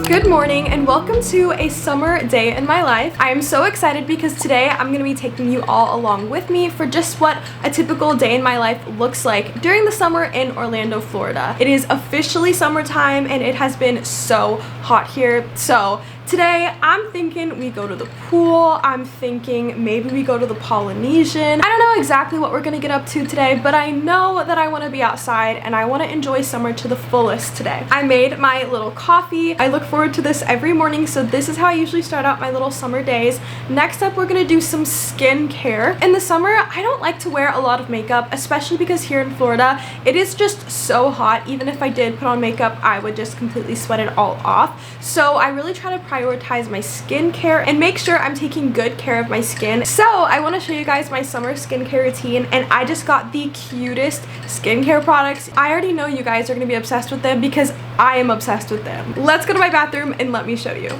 Good morning and welcome to a summer day in my life. I am so excited because today I'm going to be taking you all along with me for just what a typical day in my life looks like during the summer in Orlando, Florida. It is officially summertime and it has been so hot here. So today I'm thinking we go to the pool. I'm thinking maybe we go to the Polynesian. I don't know exactly what we're gonna get up to today, but I know that I want to be outside and I want to enjoy summer to the fullest today. I made my little coffee. I look forward to this every morning, so this is how I usually start out my little summer days. Next up, we're gonna do some skincare. In the summer, I don't like to wear a lot of makeup, especially because here in Florida, it is just so hot. Even if I did put on makeup, I would just completely sweat it all off. So I really try to prioritize my skincare and make sure I'm taking good care of my skin. So I want to show you guys my summer skincare routine, and I just got the cutest skincare products. I already know you guys are going to be obsessed with them because I am obsessed with them. Let's go to my bathroom and let me show you.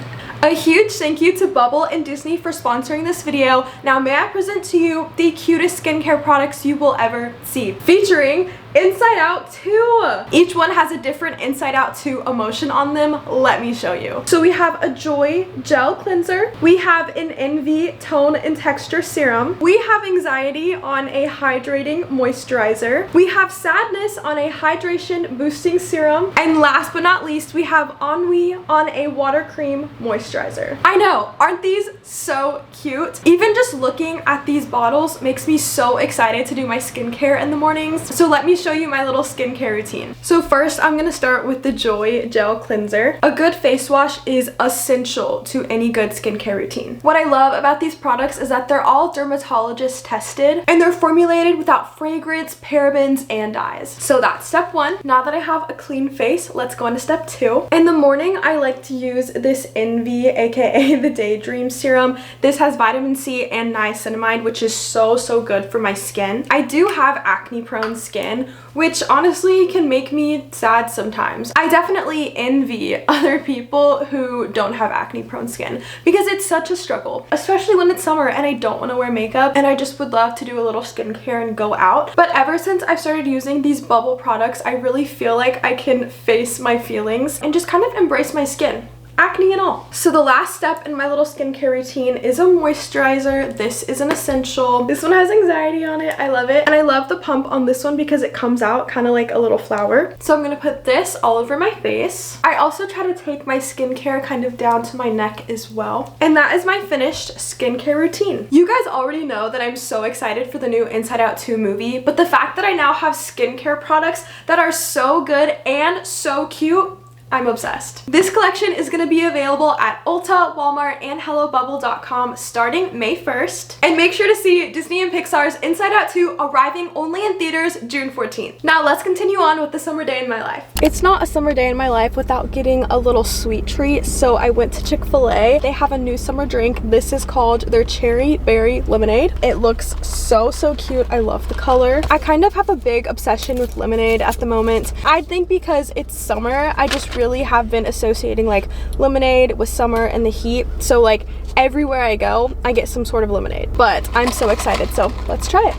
A huge thank you to Bubble and Disney for sponsoring this video. Now may I present to you the cutest skincare products you will ever see, featuring Inside Out 2. Each one has a different Inside Out 2 emotion on them. Let me show you. So we have a Joy Gel Cleanser. We have an Envy Tone and Texture Serum. We have Anxiety on a Hydrating Moisturizer. We have Sadness on a Hydration Boosting Serum. And last but not least, we have Ennui on a Water Cream Moisturizer. I know, aren't these so cute? Even just looking at these bottles makes me so excited to do my skincare in the mornings. So let me show you my little skincare routine. So first, I'm gonna start with the Joy Gel Cleanser. A good face wash is essential to any good skincare routine. What I love about these products is that they're all dermatologist tested and they're formulated without fragrance, parabens, and dyes. So that's step one. Now that I have a clean face, let's go into step two. In the morning, I like to use this Envy, aka the Daydream Serum. This has vitamin C and niacinamide, which is so good for my skin. I do have acne prone skin, which honestly can make me sad sometimes. I definitely envy other people who don't have acne prone skin because it's such a struggle, especially when it's summer and I don't want to wear makeup and I just would love to do a little skincare and go out. But ever since I've started using these Bubble products, I really feel like I can face my feelings and just kind of embrace my skin, acne and all. So the last step in my little skincare routine is a moisturizer. This is an essential. This one has Anxiety on it. I love it. And I love the pump on this one because it comes out kind of like a little flower. So I'm gonna put this all over my face. I also try to take my skincare kind of down to my neck as well. And that is my finished skincare routine. You guys already know that I'm so excited for the new Inside Out 2 movie, but the fact that I now have skincare products that are so good and so cute, I'm obsessed. This collection is going to be available at Ulta, Walmart, and HelloBubble.com starting May 1st. And make sure to see Disney and Pixar's Inside Out 2 arriving only in theaters June 14th. Now let's continue on with the summer day in my life. It's not a summer day in my life without getting a little sweet treat, so I went to Chick-fil-A. They have a new summer drink. This is called their Cherry Berry Lemonade. It looks so cute. I love the color. I kind of have a big obsession with lemonade at the moment. I think because it's summer, I just really have been associating like lemonade with summer and the heat, so like everywhere I go I get some sort of lemonade. But I'm so excited, so let's try it.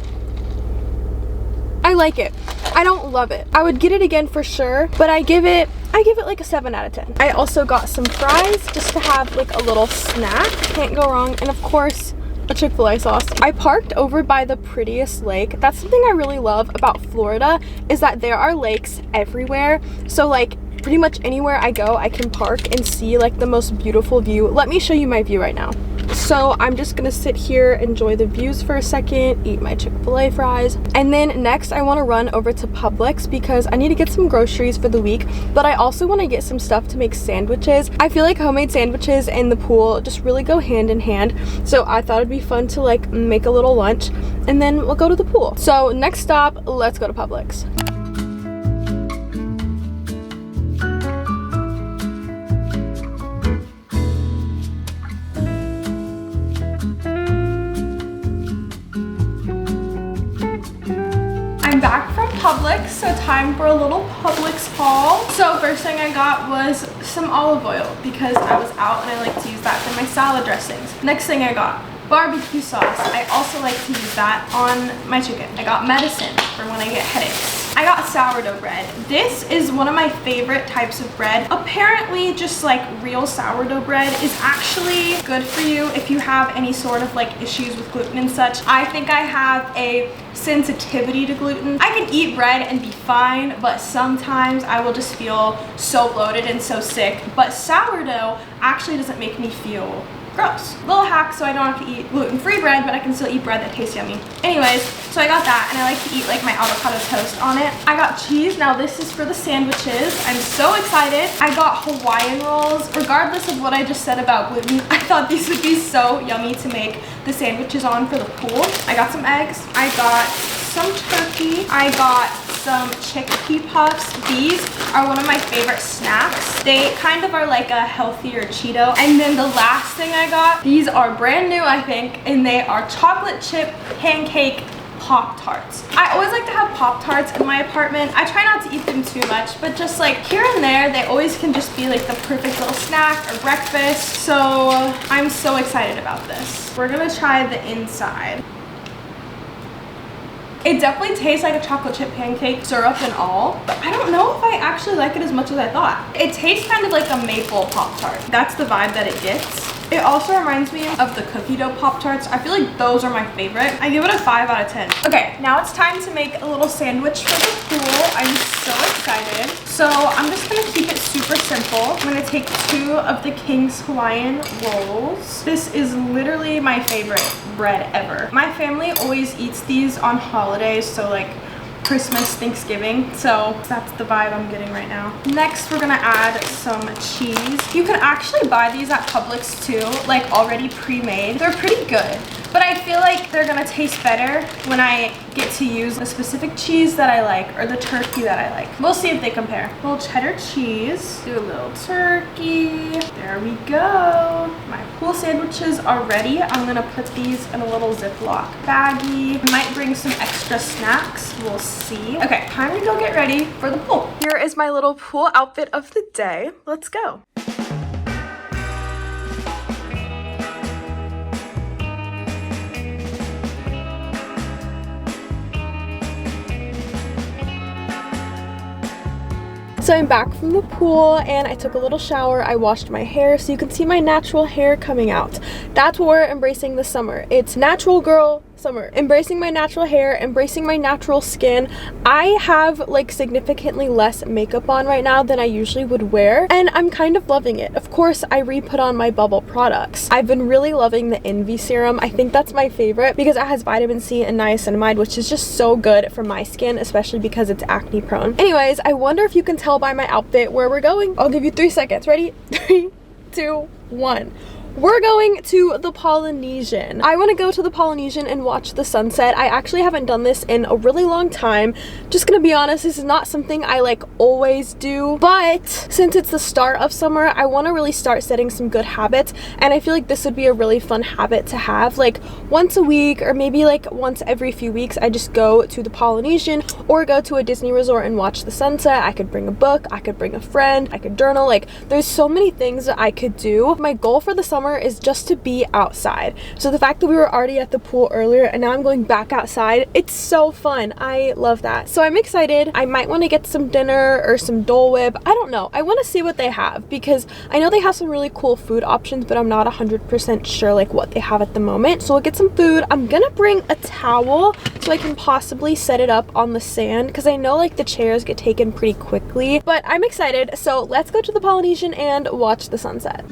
I like it. I don't love it. I would get it again for sure, but I give it like a 7 out of 10. I also got some fries just to have like a little snack. Can't go wrong. And of course, a Chick-fil-A sauce. I parked over by the prettiest lake. That's something I really love about Florida, is that there are lakes everywhere. So like pretty much anywhere I go, I can park and see like the most beautiful view. Let me show you my view right now. So I'm just gonna sit here, enjoy the views for a second, eat my Chick-fil-A fries, and then next I want to run over to Publix because I need to get some groceries for the week, but I also want to get some stuff to make sandwiches. I feel like homemade sandwiches and the pool just really go hand in hand, so I thought it'd be fun to like make a little lunch and then we'll go to the pool. So next stop, let's go to Publix. I'm back from Publix, so time for a little Publix haul. So first thing I got was some olive oil because I was out and I like to use that for my salad dressings. Next thing I got barbecue sauce. I also like to use that on my chicken. I got medicine for when I get headaches. I got sourdough bread. This is one of my favorite types of bread. Apparently, just like real sourdough bread is actually good for you if you have any sort of like issues with gluten and such. I think I have a sensitivity to gluten. I can eat bread and be fine, but sometimes I will just feel so bloated and so sick. But sourdough actually doesn't make me feel gross. Little hack so I don't have to eat gluten-free bread, but I can still eat bread that tastes yummy. Anyways, so I got that, and I like to eat like my avocado toast on it. I got cheese. Now this is for the sandwiches. I'm so excited. I got Hawaiian rolls. Regardless of what I just said about gluten, I thought these would be so yummy to make the sandwiches on for the pool. I got some eggs. I got some turkey. I got some chickpea puffs. These are one of my favorite snacks. They kind of are like a healthier Cheeto. And then the last thing I got, these are brand new, I think, and they are chocolate chip pancake Pop-Tarts. I always like to have Pop-Tarts in my apartment. I try not to eat them too much, but just like here and there, they always can just be like the perfect little snack or breakfast. So I'm so excited about this. We're gonna try the inside. It definitely tastes like a chocolate chip pancake, syrup and all, but I don't know if I actually like it as much as I thought. It tastes kind of like a maple Pop-Tart. That's the vibe that it gets. It also reminds me of the cookie dough Pop-Tarts. I feel like those are my favorite. I give it a 5 out of 10. Okay, now it's time to make a little sandwich for the pool. I'm so excited. So I'm just gonna keep it super simple. I'm gonna take 2 of the King's Hawaiian rolls. This is literally my favorite bread ever. My family always eats these on holidays, so like Christmas, Thanksgiving, so that's the vibe I'm getting right now. Next, we're gonna add some cheese. You can actually buy these at Publix too, like already pre-made. They're pretty good, but I feel like they're gonna taste better when I get to use the specific cheese that I like or the turkey that I like. We'll see if they compare. A little cheddar cheese, do a little turkey. There we go. My pool sandwiches are ready. I'm gonna put these in a little Ziploc baggie. I might bring some extra snacks. We'll see. Okay, time to go get ready for the pool. Here is my little pool outfit of the day. Let's go. So I'm back from the pool and I took a little shower. I washed my hair so you can see my natural hair coming out. That's what we're embracing this summer. It's natural girl summer. Embracing my natural hair, embracing my natural skin. I have like significantly less makeup on right now than I usually would wear, and I'm kind of loving it. Of course, I re-put on my Bubble products. I've been really loving the Envy serum. I think that's my favorite because it has vitamin C and niacinamide, which is just so good for my skin, especially because it's acne prone. Anyways, I wonder if you can tell by my outfit where we're going. I'll give you 3 seconds. Ready? 3, 2, 1. We're going to the Polynesian. I want to go to the Polynesian and watch the sunset. I actually haven't done this in a really long time. Just gonna be honest, this is not something I like always do, but since it's the start of summer, I want to really start setting some good habits, and I feel like this would be a really fun habit to have. Like once a week or maybe like once every few weeks, I just go to the Polynesian or go to a Disney resort and watch the sunset. I could bring a book, I could bring a friend, I could journal. Like there's so many things that I could do. My goal for the summer is just to be outside. So the fact that we were already at the pool earlier and now I'm going back outside, it's so fun. I love that. So I'm excited. I might want to get some dinner or some Dole Whip. I don't know. I want to see what they have because I know they have some really cool food options, but I'm not 100% sure like what they have at the moment. So we'll get some food. I'm gonna bring a towel so I can possibly set it up on the sand because I know like the chairs get taken pretty quickly, but I'm excited. So let's go to the Polynesian and watch the sunset.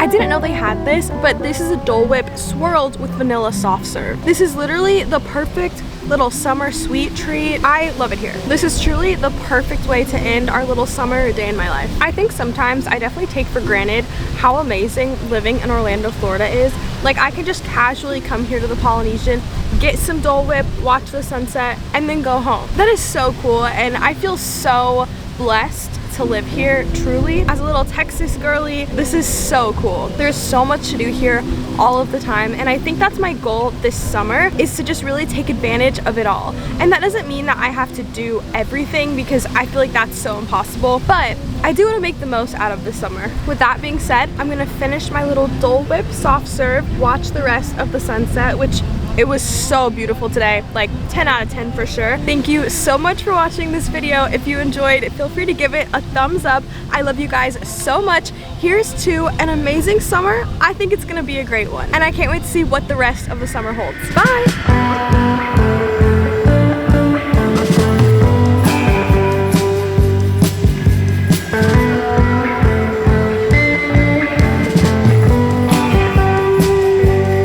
I didn't know they had this, but this is a Dole Whip swirled with vanilla soft serve. This is literally the perfect little summer sweet treat. I love it here. This is truly the perfect way to end our little summer day in my life. I think sometimes I definitely take for granted how amazing living in Orlando, Florida is, Like, I can just casually come here to the Polynesian, get some Dole Whip, watch the sunset, and then go home. That is so cool, and I feel so blessed to live here, truly. As a little Texas girly, this is so cool. There's so much to do here all of the time, and I think that's my goal this summer, is to just really take advantage of it all. And that doesn't mean that I have to do everything, because I feel like that's so impossible, but I do want to make the most out of this summer. With that being said, I'm gonna finish my little Dole Whip soft serve, watch the rest of the sunset, which it was so beautiful today, like 10 out of 10 for sure. Thank you so much for watching this video. If you enjoyed, feel free to give it a thumbs up. I love you guys so much. Here's to an amazing summer. I think it's gonna be a great one, and I can't wait to see what the rest of the summer holds. Bye!